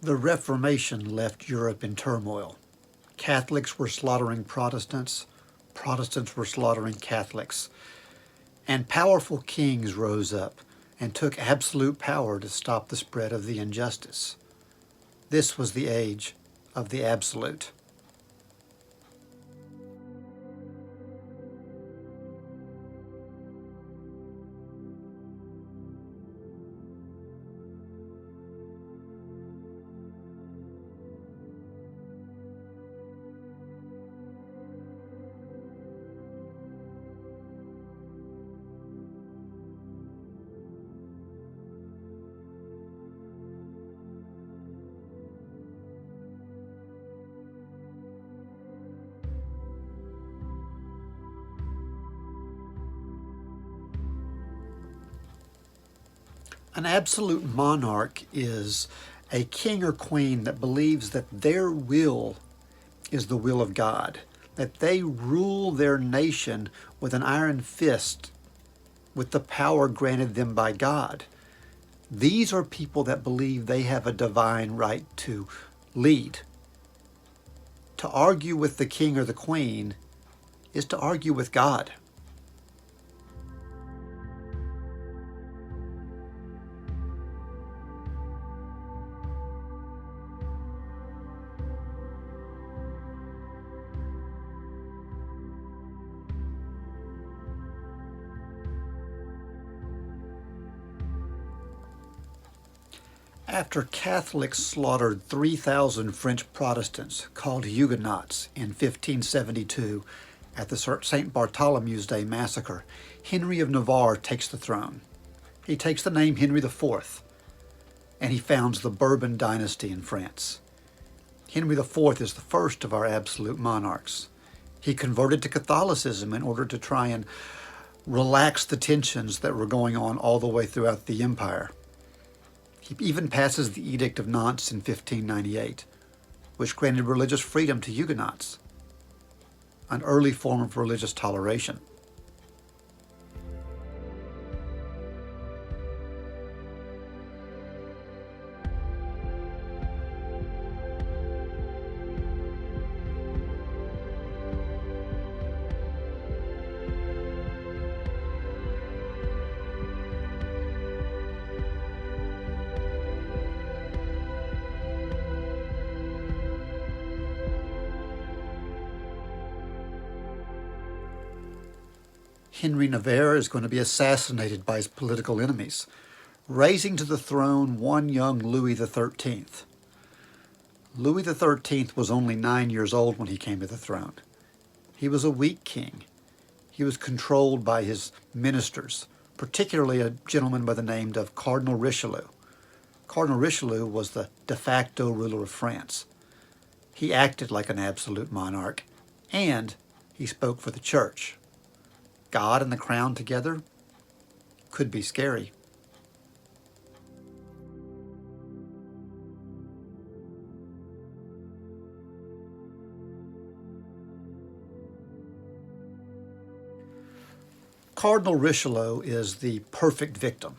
The Reformation left Europe in turmoil. Catholics were slaughtering Protestants, Protestants were slaughtering Catholics, and powerful kings rose up and took absolute power to stop the spread of the injustice. This was the age of the absolute. An absolute monarch is a king or queen that believes that their will is the will of God, that they rule their nation with an iron fist, with the power granted them by God. These are people that believe they have a divine right to lead. To argue with the king or the queen is to argue with God. After Catholics slaughtered 3,000 French Protestants called Huguenots in 1572 at the St. Bartholomew's Day massacre, Henry of Navarre takes the throne. He takes the name Henry IV, and he founds the Bourbon dynasty in France. Henry IV is the first of our absolute monarchs. He converted to Catholicism in order to try and relax the tensions that were going on all the way throughout the empire. He even passes the Edict of Nantes in 1598, which granted religious freedom to Huguenots, an early form of religious toleration. Henry Navarre is going to be assassinated by his political enemies, raising to the throne one young Louis XIII. Louis XIII was only 9 years old when he came to the throne. He was a weak king. He was controlled by his ministers, particularly a gentleman by the name of Cardinal Richelieu. Cardinal Richelieu was the de facto ruler of France. He acted like an absolute monarch, and he spoke for the church. God and the crown together could be scary. Cardinal Richelieu is the perfect victim.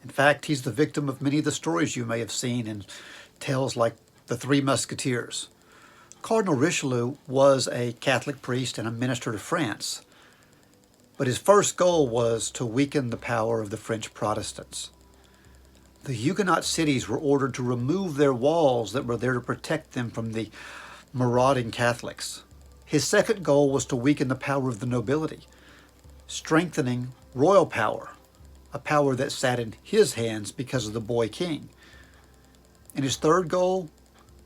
In fact, he's the victim of many of the stories you may have seen in tales like The Three Musketeers. Cardinal Richelieu was a Catholic priest and a minister to France. But his first goal was to weaken the power of the French Protestants. The Huguenot cities were ordered to remove their walls that were there to protect them from the marauding Catholics. His second goal was to weaken the power of the nobility, strengthening royal power, a power that sat in his hands because of the boy king. And his third goal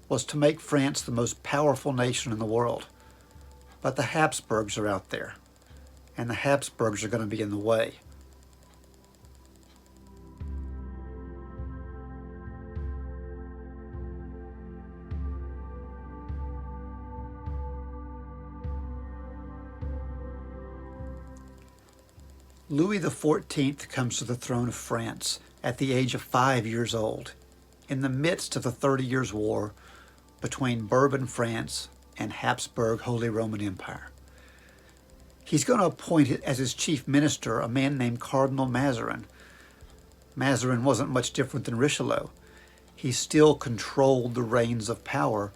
was to make France the most powerful nation in the world. But the Habsburgs are out there, and the Habsburgs are going to be in the way. Louis XIV comes to the throne of France at the age of 5 years old, in the midst of the 30 Years' War between Bourbon France and Habsburg Holy Roman Empire. He's going to appoint as his chief minister a man named Cardinal Mazarin. Mazarin wasn't much different than Richelieu. he still controlled the reins of power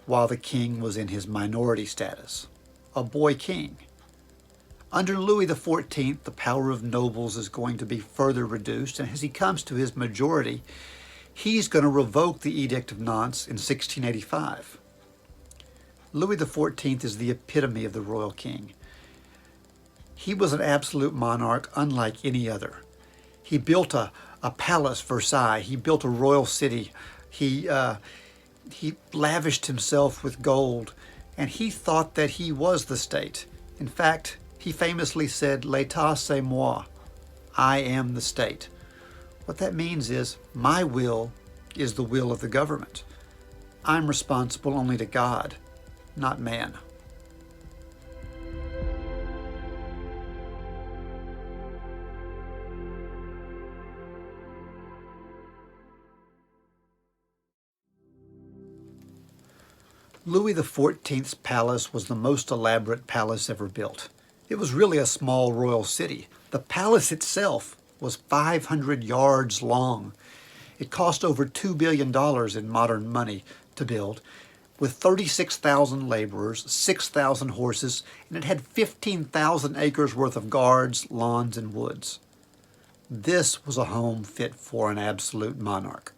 while the king was in his minority status, a boy king. Under Louis XIV, the power of nobles is going to be further reduced, and as he comes to his majority, he's going to revoke the Edict of Nantes in 1685. Louis XIV is the epitome of the royal king. He was an absolute monarch unlike any other. He built a palace, Versailles. He built a royal city. He lavished himself with gold, and he thought that he was the state. In fact, he famously said, "L'État c'est moi," I am the state. What that means is, my will is the will of the government. I'm responsible only to God, not man. Louis XIV's palace was the most elaborate palace ever built. It was really a small royal city. The palace itself was 500 yards long. It cost over $2 billion in modern money to build, with 36,000 laborers, 6,000 horses, and it had 15,000 acres worth of gardens, lawns, and woods. This was a home fit for an absolute monarch.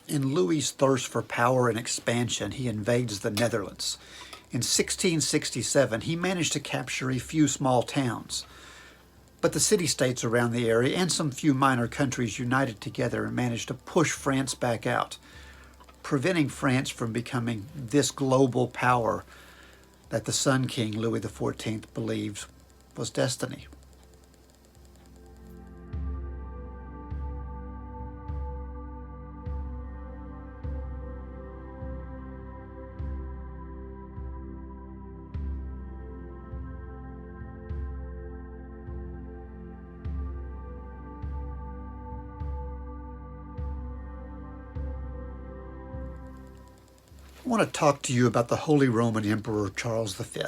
In Louis's thirst for power and expansion, he invades the Netherlands. In 1667, he managed to capture a few small towns, but the city-states around the area and some few minor countries united together and managed to push France back out, preventing France from becoming this global power that the Sun King Louis XIV believed was destiny. I want to talk to you about the Holy Roman Emperor Charles V.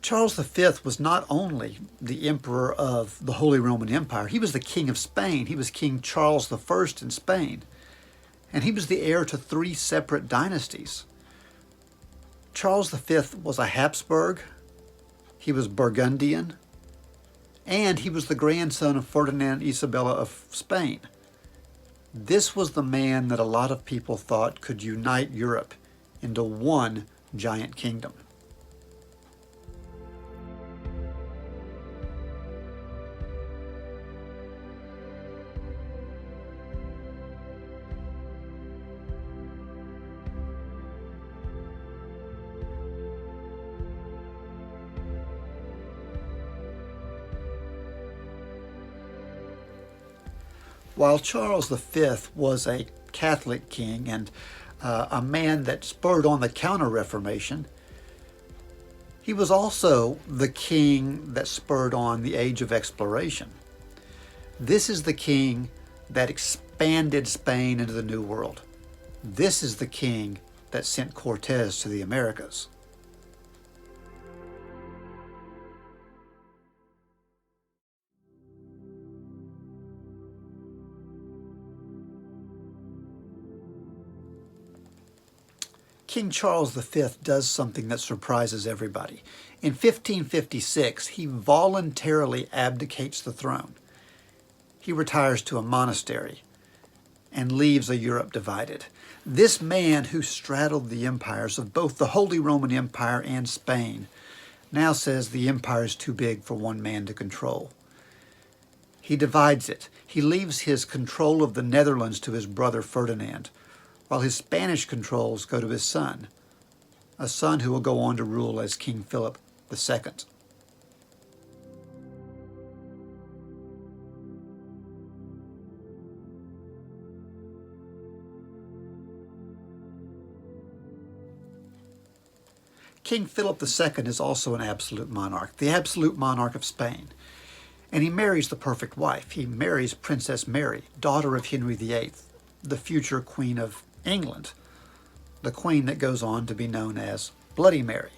Charles V was not only the emperor of the Holy Roman Empire, he was the king of Spain. He was King Charles I in Spain, and he was the heir to 3 separate dynasties. Charles V was a Habsburg, he was Burgundian, and he was the grandson of Ferdinand and Isabella of Spain. This was the man that a lot of people thought could unite Europe into one giant kingdom. While Charles V was a Catholic king and a man that spurred on the Counter-Reformation, he was also the king that spurred on the Age of Exploration. This is the king that expanded Spain into the New World. This is the king that sent Cortez to the Americas. King Charles V does something that surprises everybody. In 1556, he voluntarily abdicates the throne. He retires to a monastery and leaves a Europe divided. This man who straddled the empires of both the Holy Roman Empire and Spain now says the empire is too big for one man to control. He divides it. He leaves his control of the Netherlands to his brother Ferdinand, while his Spanish controls go to his son, a son who will go on to rule as King Philip II. King Philip II is also an absolute monarch, the absolute monarch of Spain. And he marries the perfect wife. He marries Princess Mary, daughter of Henry VIII, the future Queen of England, the queen that goes on to be known as Bloody Mary.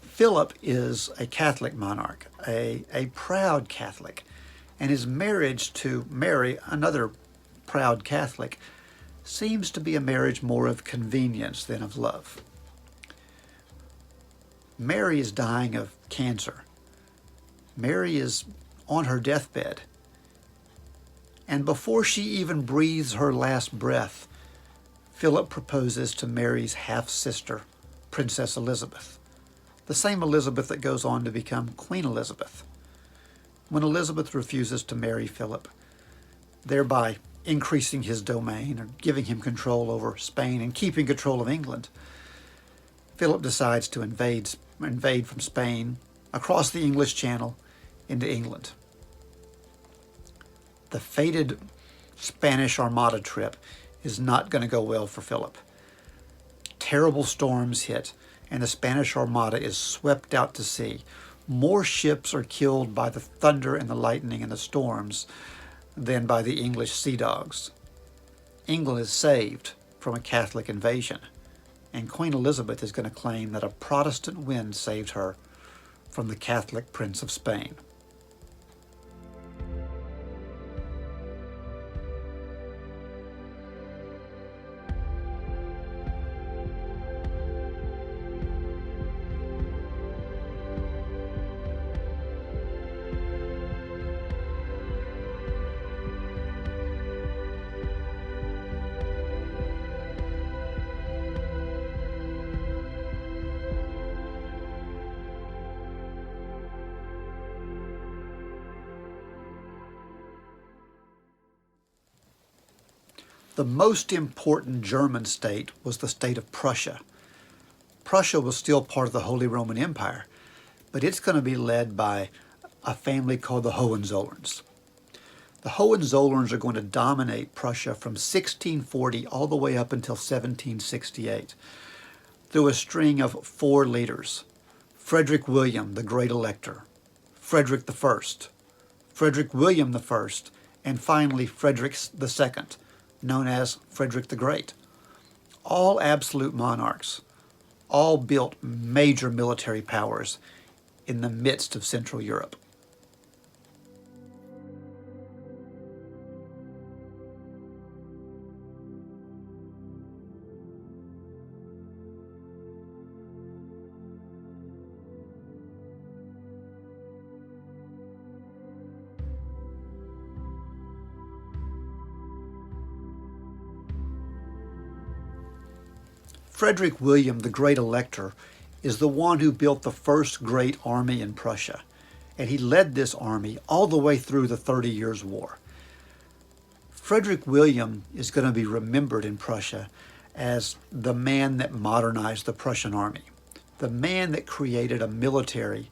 Philip is a Catholic monarch, a proud Catholic, and his marriage to Mary, another proud Catholic, seems to be a marriage more of convenience than of love. Mary is dying of cancer. Mary is on her deathbed. And before she even breathes her last breath, Philip proposes to Mary's half-sister, Princess Elizabeth, the same Elizabeth that goes on to become Queen Elizabeth. When Elizabeth refuses to marry Philip, thereby increasing his domain or giving him control over Spain and keeping control of England, Philip decides to invade from Spain across the English Channel into England. The fated Spanish Armada trip is not going to go well for Philip. Terrible storms hit, and the Spanish Armada is swept out to sea. More ships are killed by the thunder and the lightning and the storms than by the English sea dogs. England is saved from a Catholic invasion, and Queen Elizabeth is going to claim that a Protestant wind saved her from the Catholic Prince of Spain. The most important German state was the state of Prussia. Prussia was still part of the Holy Roman Empire, but it's going to be led by a family called the Hohenzollerns. The Hohenzollerns are going to dominate Prussia from 1640 all the way up until 1768 through a string of 4 leaders: Frederick William, the Great Elector, Frederick I, Frederick William I, and finally Frederick II, known as Frederick the Great. All absolute monarchs, all built major military powers in the midst of Central Europe. Frederick William, the Great Elector, is the one who built the first great army in Prussia, and he led this army all the way through the 30 Years' War. Frederick William is going to be remembered in Prussia as the man that modernized the Prussian army, the man that created a military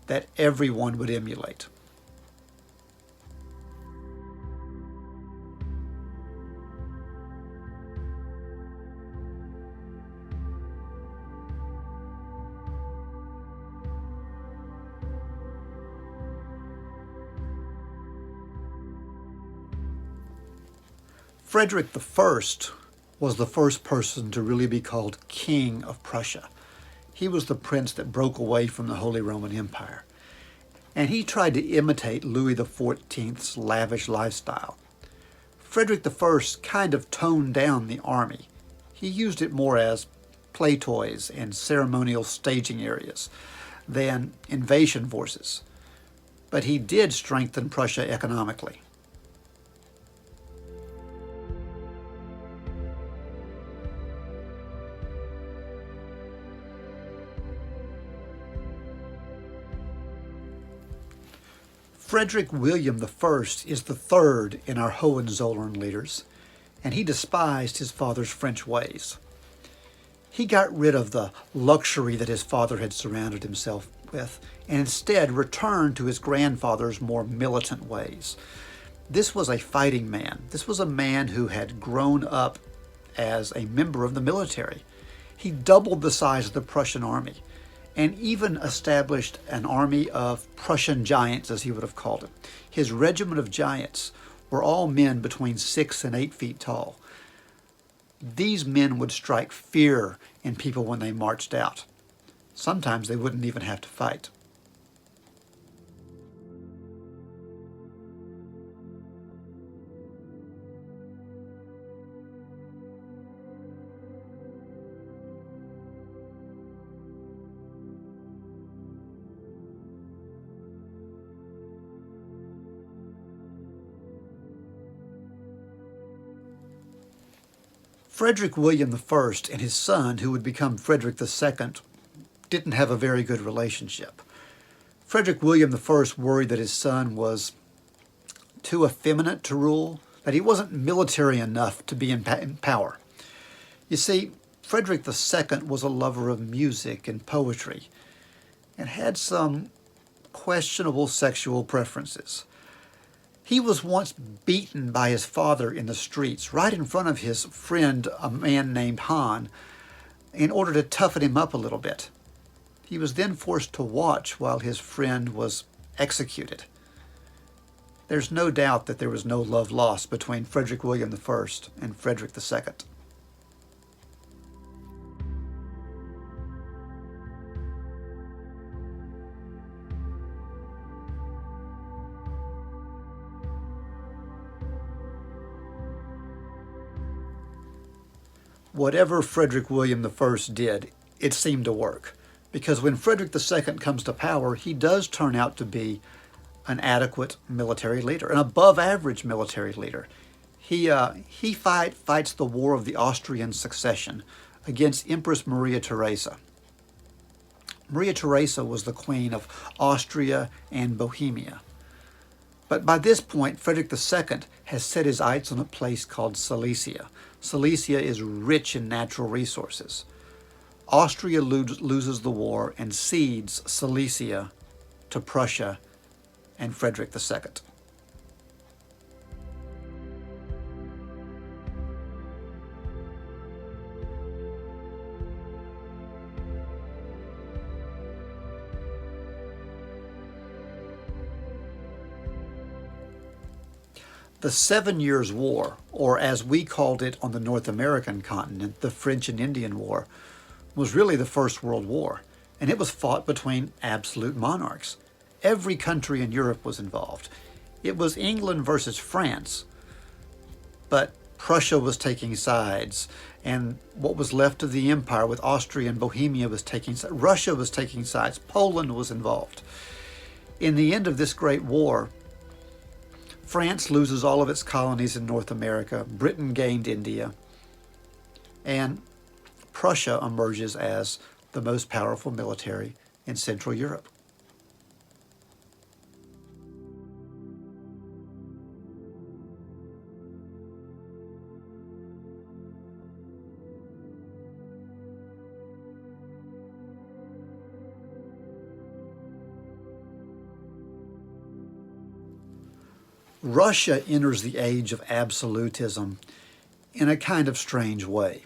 that everyone would emulate. Frederick I was the first person to really be called King of Prussia. He was the prince that broke away from the Holy Roman Empire. And he tried to imitate Louis XIV's lavish lifestyle. Frederick I kind of toned down the army. He used it more as play toys and ceremonial staging areas than invasion forces. But he did strengthen Prussia economically. Frederick William I is the third in our Hohenzollern leaders, and he despised his father's French ways. He got rid of the luxury that his father had surrounded himself with, and instead returned to his grandfather's more militant ways. This was a fighting man. This was a man who had grown up as a member of the military. He doubled the size of the Prussian army and even established an army of Prussian giants, as he would have called it. His regiment of giants were all men between 6 and 8 feet tall. These men would strike fear in people when they marched out. Sometimes they wouldn't even have to fight. Frederick William I and his son, who would become Frederick II, didn't have a very good relationship. Frederick William I worried that his son was too effeminate to rule, that he wasn't military enough to be in power. You see, Frederick II was a lover of music and poetry and had some questionable sexual preferences. He was once beaten by his father in the streets, right in front of his friend, a man named Han, in order to toughen him up a little bit. He was then forced to watch while his friend was executed. There's no doubt that there was no love lost between Frederick William I and Frederick II. Whatever Frederick William I did, it seemed to work. Because when Frederick II comes to power, he does turn out to be an adequate military leader, an above-average military leader. He fights the War of the Austrian Succession against Empress Maria Theresa. Maria Theresa was the queen of Austria and Bohemia. But by this point, Frederick II has set his eyes on a place called Silesia. Silesia is rich in natural resources. Austria loses the war and cedes Silesia to Prussia and Frederick II. The 7 Years' War, or as we called it on the North American continent, the French and Indian War, was really the First World War, and it was fought between absolute monarchs. Every country in Europe was involved. It was England versus France, but Prussia was taking sides, and what was left of the empire with Austria and Bohemia was taking sides. Russia was taking sides. Poland was involved. In the end of this great war, France loses all of its colonies in North America. Britain gained India. And Prussia emerges as the most powerful military in Central Europe. Russia enters the age of absolutism in a kind of strange way.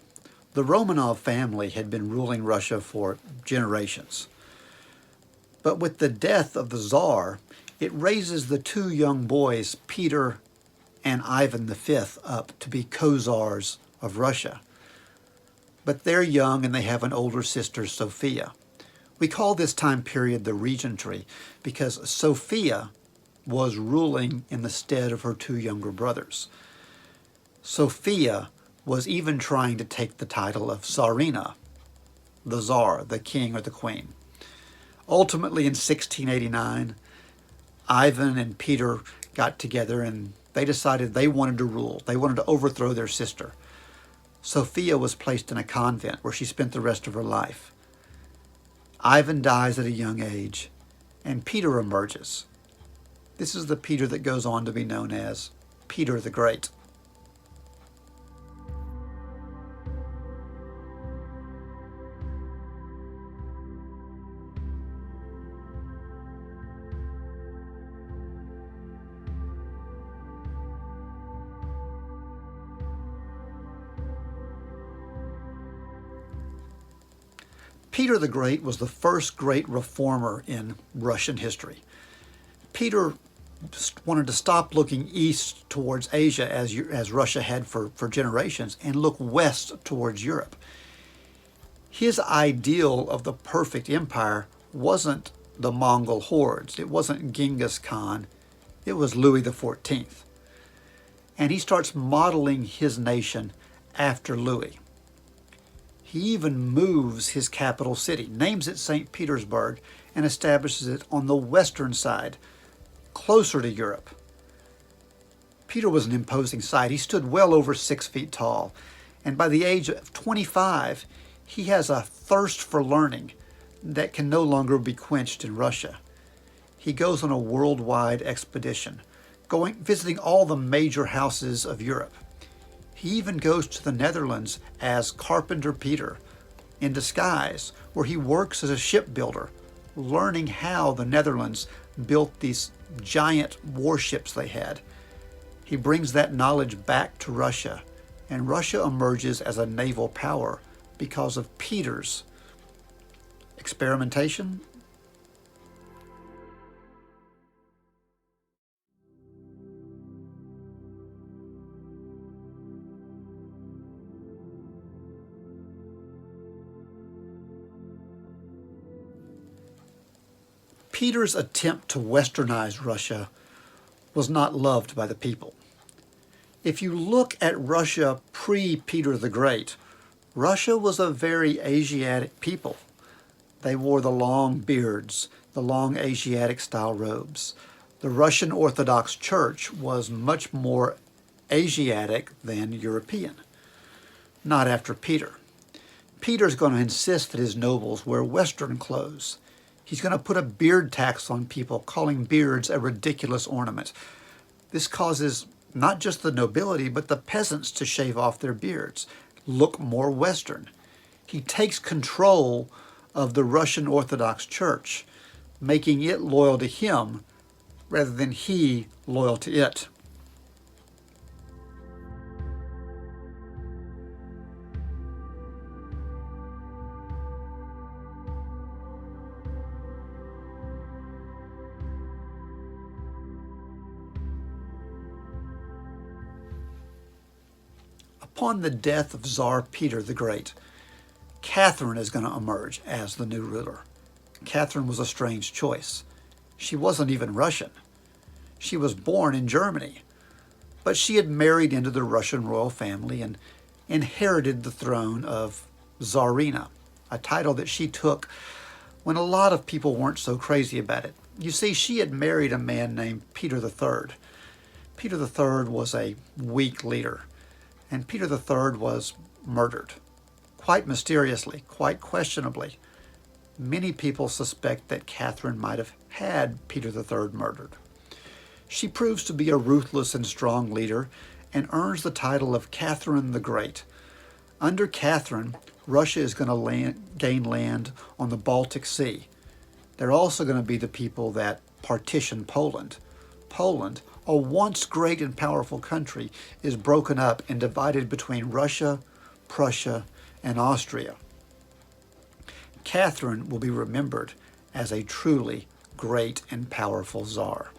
The Romanov family had been ruling Russia for generations. But with the death of the Tsar, it raises the two young boys, Peter and Ivan V, up to be co-czars of Russia. But they're young and they have an older sister, Sophia. We call this time period the Regentry because Sophia was ruling in the stead of her two younger brothers. Sophia was even trying to take the title of Tsarina, the Tsar, the king or the queen. Ultimately, in 1689, Ivan and Peter got together and they decided they wanted to rule. They wanted to overthrow their sister. Sophia was placed in a convent where she spent the rest of her life. Ivan dies at a young age, and Peter emerges. This is the Peter that goes on to be known as Peter the Great. Peter the Great was the first great reformer in Russian history. Peter wanted to stop looking east towards Asia as Russia had for generations and look west towards Europe. His ideal of the perfect empire wasn't the Mongol hordes. It wasn't Genghis Khan. It was Louis XIV. And he starts modeling his nation after Louis. He even moves his capital city, names it St. Petersburg, and establishes it on the western side, closer to Europe. Peter was an imposing sight. He stood well over 6 feet tall, and by the age of 25, he has a thirst for learning that can no longer be quenched in Russia. He goes on a worldwide expedition, visiting all the major houses of Europe. He even goes to the Netherlands as Carpenter Peter in disguise, where he works as a shipbuilder, learning how the Netherlands built these giant warships they had. He brings that knowledge back to Russia, and Russia emerges as a naval power because of Peter's experimentation. Peter's attempt to westernize Russia was not loved by the people. If you look at Russia pre-Peter the Great, Russia was a very Asiatic people. They wore the long beards, the long Asiatic-style robes. The Russian Orthodox Church was much more Asiatic than European. Not after Peter. Peter's going to insist that his nobles wear Western clothes. He's going to put a beard tax on people, calling beards a ridiculous ornament. This causes not just the nobility, but the peasants to shave off their beards, look more Western. He takes control of the Russian Orthodox Church, making it loyal to him rather than he loyal to it. Upon the death of Tsar Peter the Great, Catherine is going to emerge as the new ruler. Catherine was a strange choice. She wasn't even Russian. She was born in Germany, but she had married into the Russian royal family and inherited the throne of Tsarina, a title that she took when a lot of people weren't so crazy about it. You see, she had married a man named Peter III. Peter III was a weak leader, and Peter III was murdered, quite mysteriously, quite questionably. Many people suspect that Catherine might have had Peter III murdered. She proves to be a ruthless and strong leader and earns the title of Catherine the Great. Under Catherine, Russia is going to gain land on the Baltic Sea. They're also going to be the people that partition Poland. Poland, a once great and powerful country, is broken up and divided between Russia, Prussia, and Austria. Catherine will be remembered as a truly great and powerful Tsar.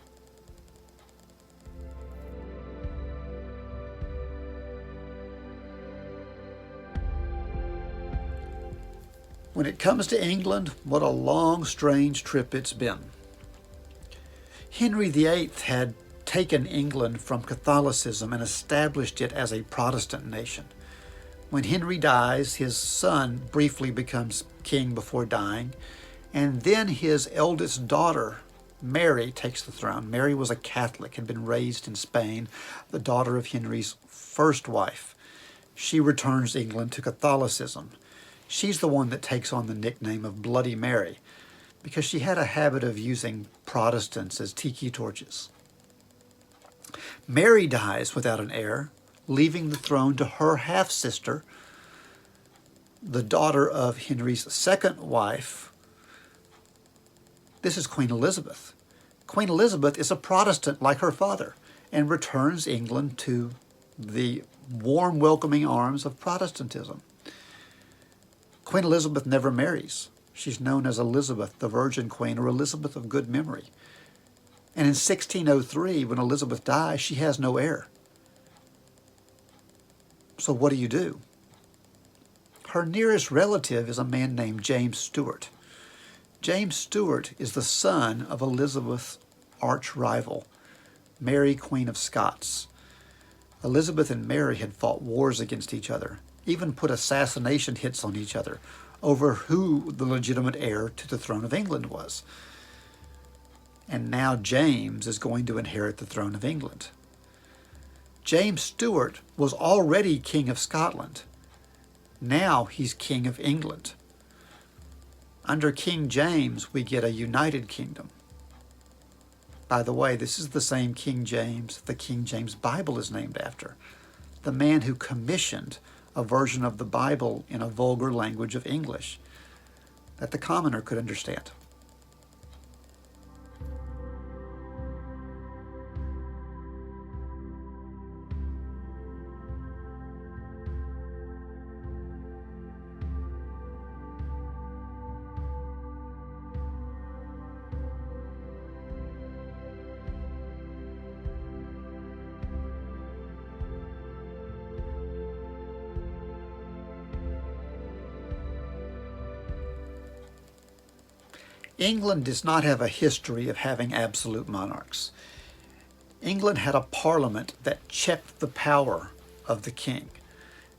When it comes to England, what a long, strange trip it's been. Henry VIII had taken England from Catholicism and established it as a Protestant nation. When Henry dies, his son briefly becomes king before dying, and then his eldest daughter, Mary, takes the throne. Mary was a Catholic, had been raised in Spain, the daughter of Henry's first wife. She returns England to Catholicism. She's the one that takes on the nickname of Bloody Mary, because she had a habit of using Protestants as tiki torches. Mary dies without an heir, leaving the throne to her half-sister, the daughter of Henry's second wife. This is Queen Elizabeth. Queen Elizabeth is a Protestant like her father and returns England to the warm, welcoming arms of Protestantism. Queen Elizabeth never marries. She's known as Elizabeth, the Virgin Queen, or Elizabeth of good memory. And in 1603, when Elizabeth dies, she has no heir. So what do? Her nearest relative is a man named James Stuart. James Stuart is the son of Elizabeth's arch rival, Mary, Queen of Scots. Elizabeth and Mary had fought wars against each other, even put assassination hits on each other over who the legitimate heir to the throne of England was. And now James is going to inherit the throne of England. James Stuart was already King of Scotland. Now he's King of England. Under King James, we get a united kingdom. By the way, this is the same King James the King James Bible is named after, the man who commissioned a version of the Bible in a vulgar language of English that the commoner could understand. England does not have a history of having absolute monarchs. England had a parliament that checked the power of the king,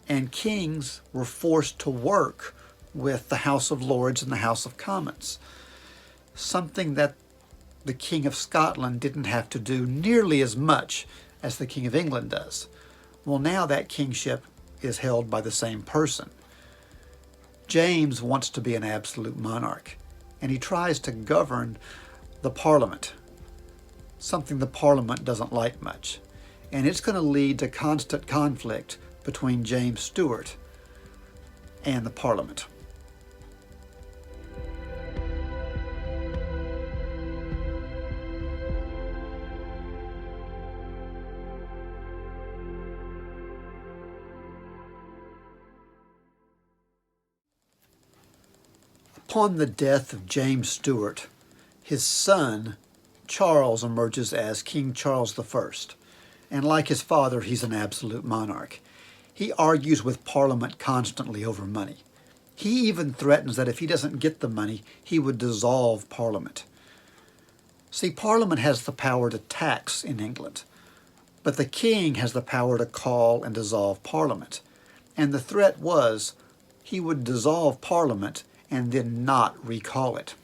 and kings were forced to work with the House of Lords and the House of Commons, something that the King of Scotland didn't have to do nearly as much as the King of England does. Well, now that kingship is held by the same person. James wants to be an absolute monarch, and he tries to govern the Parliament, something the Parliament doesn't like much. And it's going to lead to constant conflict between James Stuart and the Parliament. Upon the death of James Stuart, his son Charles emerges as King Charles I, and like his father, he's an absolute monarch. He argues with Parliament constantly over money. He even threatens that if he doesn't get the money, he would dissolve Parliament. See, Parliament has the power to tax in England, but the king has the power to call and dissolve Parliament. And the threat was he would dissolve Parliament and then not recall it.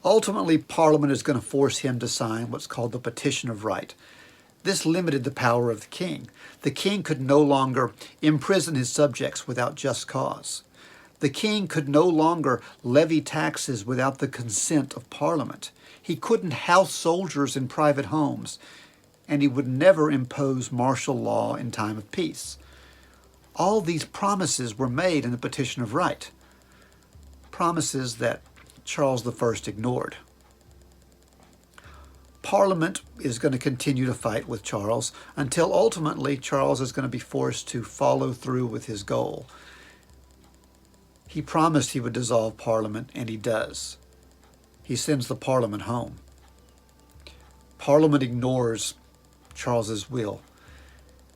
Ultimately, Parliament is going to force him to sign what's called the Petition of Right. This limited the power of the king. The king could no longer imprison his subjects without just cause. The king could no longer levy taxes without the consent of Parliament. He couldn't house soldiers in private homes, and he would never impose martial law in time of peace. All these promises were made in the Petition of Right, promises that Charles I ignored. Parliament is going to continue to fight with Charles until ultimately Charles is going to be forced to follow through with his goal. He promised he would dissolve Parliament, and he does. He sends the Parliament home. Parliament ignores Charles's will,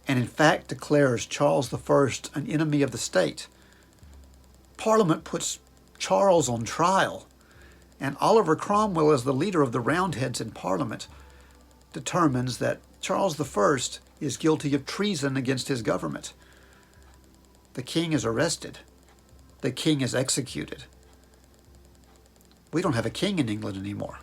and in fact declares Charles I an enemy of the state. Parliament puts Charles on trial, and Oliver Cromwell, as the leader of the Roundheads in Parliament, determines that Charles I is guilty of treason against his government. The king is arrested. The king is executed. We don't have a king in England anymore.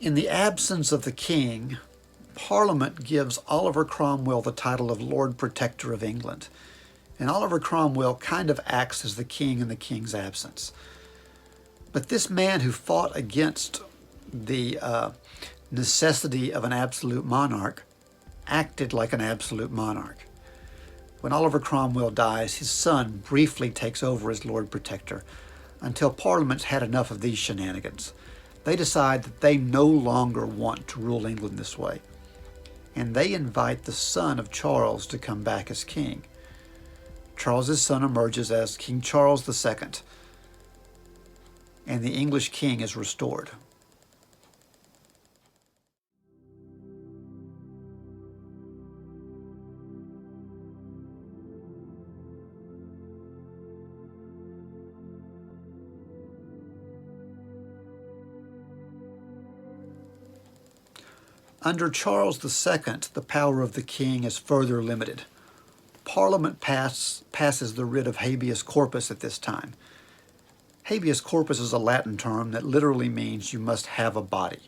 In the absence of the king, Parliament gives Oliver Cromwell the title of Lord Protector of England. And Oliver Cromwell kind of acts as the king in the king's absence. But this man who fought against the necessity of an absolute monarch acted like an absolute monarch. When Oliver Cromwell dies, his son briefly takes over as Lord Protector until Parliament's had enough of these shenanigans. They decide that they no longer want to rule England this way, and they invite the son of Charles to come back as king. Charles's son emerges as King Charles II, and the English king is restored. Under Charles II, the power of the king is further limited. Parliament passes the writ of habeas corpus at this time. Habeas corpus is a Latin term that literally means you must have a body.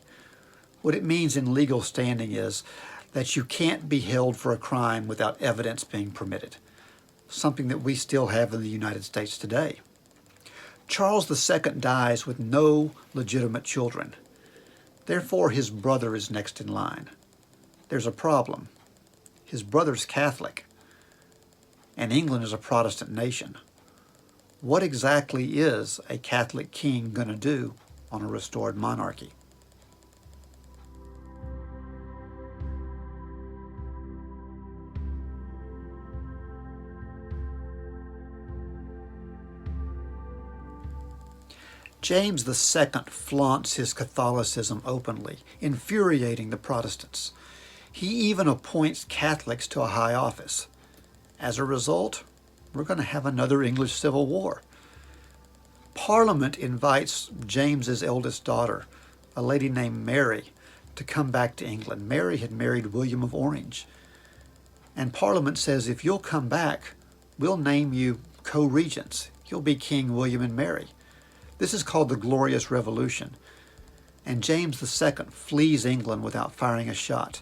What it means in legal standing is that you can't be held for a crime without evidence being permitted, something that we still have in the United States today. Charles II dies with no legitimate children. Therefore, his brother is next in line. There's a problem. His brother's Catholic, and England is a Protestant nation. What exactly is a Catholic king going to do on a restored monarchy? James II flaunts his Catholicism openly, infuriating the Protestants. He even appoints Catholics to a high office. As a result, we're going to have another English Civil War. Parliament invites James's eldest daughter, a lady named Mary, to come back to England. Mary had married William of Orange. And Parliament says, if you'll come back, we'll name you co-regents. You'll be King William and Mary. This is called the Glorious Revolution, and James II flees England without firing a shot,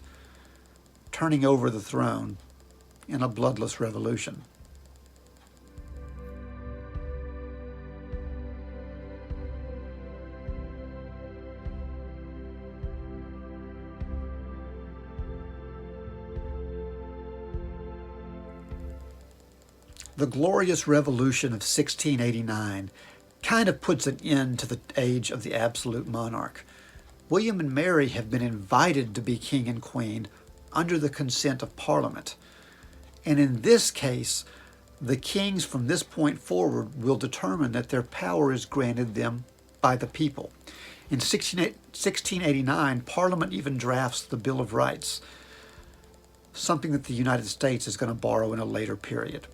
turning over the throne in a bloodless revolution. The Glorious Revolution of 1689 kind of puts an end to the age of the absolute monarch. William and Mary have been invited to be king and queen under the consent of Parliament. And in this case, the kings from this point forward will determine that their power is granted them by the people. In 1689, Parliament even drafts the Bill of Rights, something that the United States is going to borrow in a later period.